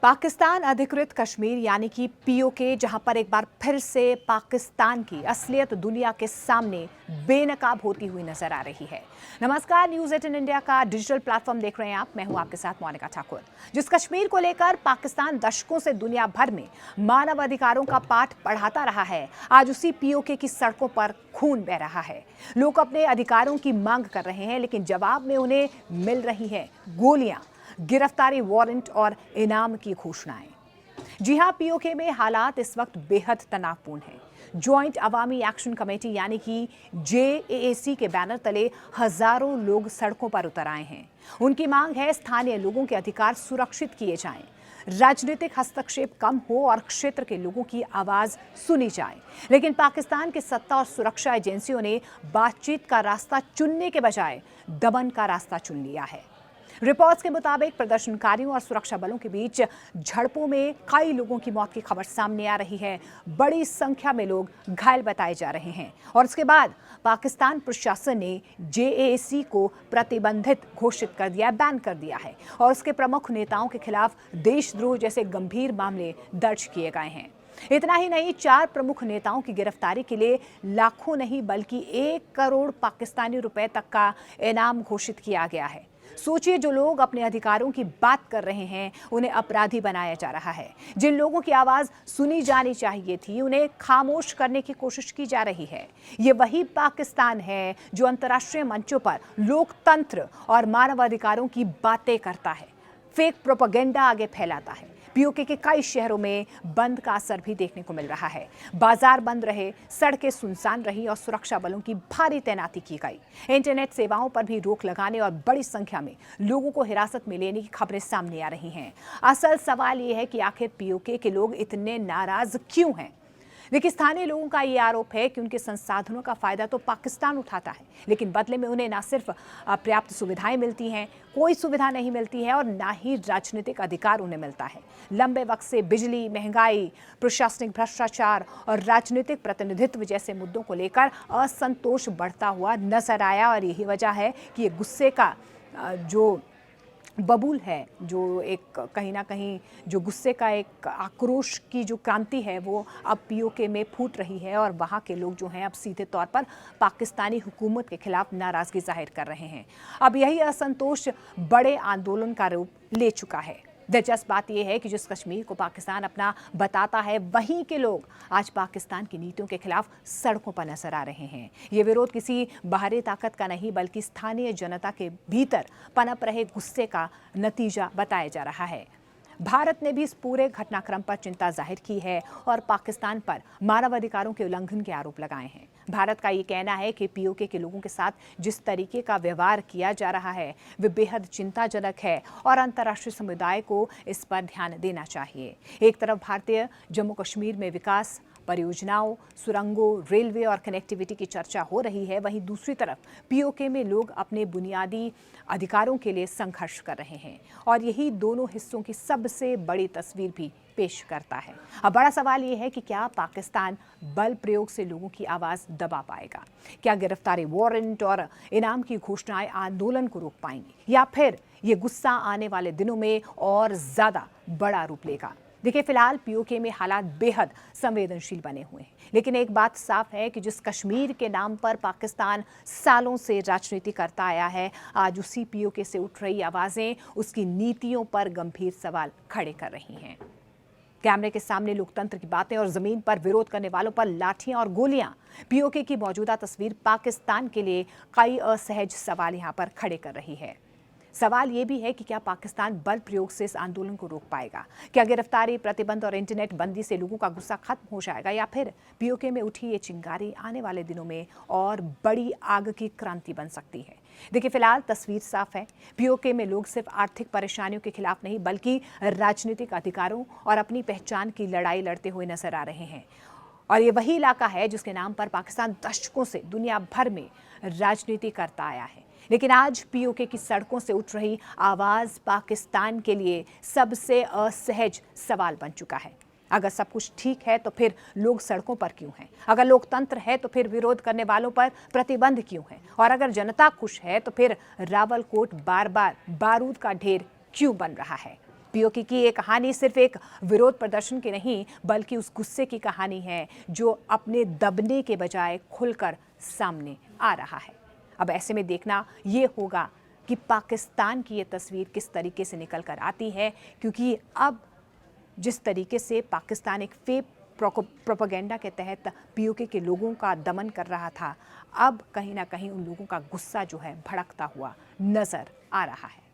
पाकिस्तान अधिकृत कश्मीर यानी कि पीओके, जहां पर एक बार फिर से पाकिस्तान की असलियत दुनिया के सामने बेनकाब होती हुई नजर आ रही है। नमस्कार, न्यूज़ 18 इंडिया का डिजिटल प्लेटफॉर्म देख रहे हैं आप। मैं हूं आपके साथ मोनिका ठाकुर। जिस कश्मीर को लेकर पाकिस्तान दशकों से दुनिया भर में मानव अधिकारों का पाठ पढ़ाता रहा है, आज उसी पीओके की सड़कों पर खून बह रहा है। लोग अपने अधिकारों की मांग कर रहे हैं, लेकिन जवाब में उन्हें मिल रही है गोलियां, गिरफ्तारी वारंट और इनाम की घोषणाएं। जी हां, पीओके में हालात इस वक्त बेहद तनावपूर्ण हैं। ज्वाइंट अवामी एक्शन कमेटी यानी कि जेएएसी के बैनर तले हजारों लोग सड़कों पर उतर आए हैं। उनकी मांग है स्थानीय लोगों के अधिकार सुरक्षित किए जाएं, राजनीतिक हस्तक्षेप कम हो और क्षेत्र के लोगों की आवाज सुनी जाए। लेकिन पाकिस्तान की सत्ता और सुरक्षा एजेंसियों ने बातचीत का रास्ता चुनने के बजाय दमन का रास्ता चुन लिया है। रिपोर्ट्स के मुताबिक प्रदर्शनकारियों और सुरक्षा बलों के बीच झड़पों में कई लोगों की मौत की खबर सामने आ रही है। बड़ी संख्या में लोग घायल बताए जा रहे हैं और इसके बाद पाकिस्तान प्रशासन ने जेएसी को प्रतिबंधित घोषित कर दिया, बैन कर दिया है और उसके प्रमुख नेताओं के खिलाफ देशद्रोह जैसे गंभीर मामले दर्ज किए गए हैं। इतना ही नहीं, 4 प्रमुख नेताओं की गिरफ्तारी के लिए लाखों नहीं बल्कि 1 करोड़ पाकिस्तानी रुपए तक का इनाम घोषित किया गया है। सोचिए, जो लोग अपने अधिकारों की बात कर रहे हैं उन्हें अपराधी बनाया जा रहा है। जिन लोगों की आवाज सुनी जानी चाहिए थी उन्हें खामोश करने की कोशिश की जा रही है। ये वही पाकिस्तान है जो अंतर्राष्ट्रीय मंचों पर लोकतंत्र और मानवाधिकारों की बातें करता है, फेक प्रोपेगेंडा आगे फैलाता है। पीओके के कई शहरों में बंद का असर भी देखने को मिल रहा है। बाजार बंद रहे, सड़कें सुनसान रही और सुरक्षा बलों की भारी तैनाती की गई। इंटरनेट सेवाओं पर भी रोक लगाने और बड़ी संख्या में लोगों को हिरासत में लेने की खबरें सामने आ रही हैं। असल सवाल यह है कि आखिर पीओके के लोग इतने नाराज क्यों हैं? देखिए, स्थानीय लोगों का ये आरोप है कि उनके संसाधनों का फायदा तो पाकिस्तान उठाता है, लेकिन बदले में उन्हें न सिर्फ पर्याप्त सुविधाएं मिलती हैं, कोई सुविधा नहीं मिलती है और ना ही राजनीतिक अधिकार उन्हें मिलता है। लंबे वक्त से बिजली, महंगाई, प्रशासनिक भ्रष्टाचार और राजनीतिक प्रतिनिधित्व जैसे मुद्दों को लेकर असंतोष बढ़ता हुआ नजर आया और यही वजह है कि ये गुस्से का जो बबूल है, जो एक कहीं ना कहीं जो गुस्से का एक आक्रोश की जो क्रांति है वो अब पीओके में फूट रही है और वहाँ के लोग जो हैं अब सीधे तौर पर पाकिस्तानी हुकूमत के खिलाफ नाराज़गी जाहिर कर रहे हैं। अब यही असंतोष बड़े आंदोलन का रूप ले चुका है। दिलचस्प बात यह है कि जिस कश्मीर को पाकिस्तान अपना बताता है, वहीं के लोग आज पाकिस्तान की नीतियों के खिलाफ सड़कों पर नजर आ रहे हैं। ये विरोध किसी बाहरी ताकत का नहीं बल्कि स्थानीय जनता के भीतर पनप रहे गुस्से का नतीजा बताया जा रहा है। भारत ने भी इस पूरे घटनाक्रम पर चिंता जाहिर की है और पाकिस्तान पर मानवाधिकारों के उल्लंघन के आरोप लगाए हैं। भारत का ये कहना है कि पीओके के लोगों के साथ जिस तरीके का व्यवहार किया जा रहा है वे बेहद चिंताजनक है और अंतर्राष्ट्रीय समुदाय को इस पर ध्यान देना चाहिए। एक तरफ भारतीय जम्मू कश्मीर में विकास परियोजनाओं, सुरंगों, रेलवे और कनेक्टिविटी की चर्चा हो रही है, वहीं दूसरी तरफ पीओके में लोग अपने बुनियादी अधिकारों के लिए संघर्ष कर रहे हैं और यही दोनों हिस्सों की सबसे बड़ी तस्वीर भी पेश करता है। अब बड़ा सवाल ये है कि क्या पाकिस्तान बल प्रयोग से लोगों की आवाज दबा पाएगा? क्या गिरफ्तारी वारंट और इनाम की घोषणाएं आंदोलन को रोक पाएंगी या फिर ये गुस्सा आने वाले दिनों में और ज्यादा बड़ा रूप लेगा? देखिए, फिलहाल पीओके में हालात बेहद संवेदनशील बने हुए हैं, लेकिन एक बात साफ है कि जिस कश्मीर के नाम पर पाकिस्तान सालों से राजनीति करता आया है, आज उसी पीओके से उठ रही आवाजें उसकी नीतियों पर गंभीर सवाल खड़े कर रही हैं। कैमरे के सामने लोकतंत्र की बातें और जमीन पर विरोध करने वालों पर लाठियां और गोलियां। पीओके की मौजूदा तस्वीर पाकिस्तान के लिए कई असहज सवाल यहां पर खड़े कर रही है। सवाल ये भी है कि क्या पाकिस्तान बल प्रयोग से इस आंदोलन को रोक पाएगा? क्या गिरफ्तारी, प्रतिबंध और इंटरनेट बंदी से लोगों का गुस्सा खत्म हो जाएगा या फिर पीओके में उठी ये चिंगारी आने वाले दिनों में और बड़ी आग की क्रांति बन सकती है? देखिए, फिलहाल तस्वीर साफ है। पीओके में लोग सिर्फ आर्थिक परेशानियों के खिलाफ नहीं बल्कि राजनीतिक अधिकारों और अपनी पहचान की लड़ाई लड़ते हुए नजर आ रहे हैं और ये वही इलाका है जिसके नाम पर पाकिस्तान दशकों से दुनिया भर में राजनीति करता आया है। लेकिन आज पीओके की सड़कों से उठ रही आवाज पाकिस्तान के लिए सबसे असहज सवाल बन चुका है। अगर सब कुछ ठीक है तो फिर लोग सड़कों पर क्यों हैं? अगर लोकतंत्र है तो फिर विरोध करने वालों पर प्रतिबंध क्यों है? और अगर जनता खुश है तो फिर रावलकोट बार बार बारूद का ढेर क्यों बन रहा है? पीओके की ये कहानी सिर्फ एक विरोध प्रदर्शन की नहीं, बल्कि उस गुस्से की कहानी है जो अपने दबने के बजाय खुलकर सामने आ रहा है। अब ऐसे में देखना ये होगा कि पाकिस्तान की ये तस्वीर किस तरीके से निकल कर आती है, क्योंकि अब जिस तरीके से पाकिस्तान एक फेक प्रोपेगेंडा के तहत पीओके के लोगों का दमन कर रहा था, अब कहीं ना कहीं उन लोगों का गुस्सा जो है भड़कता हुआ नजर आ रहा है।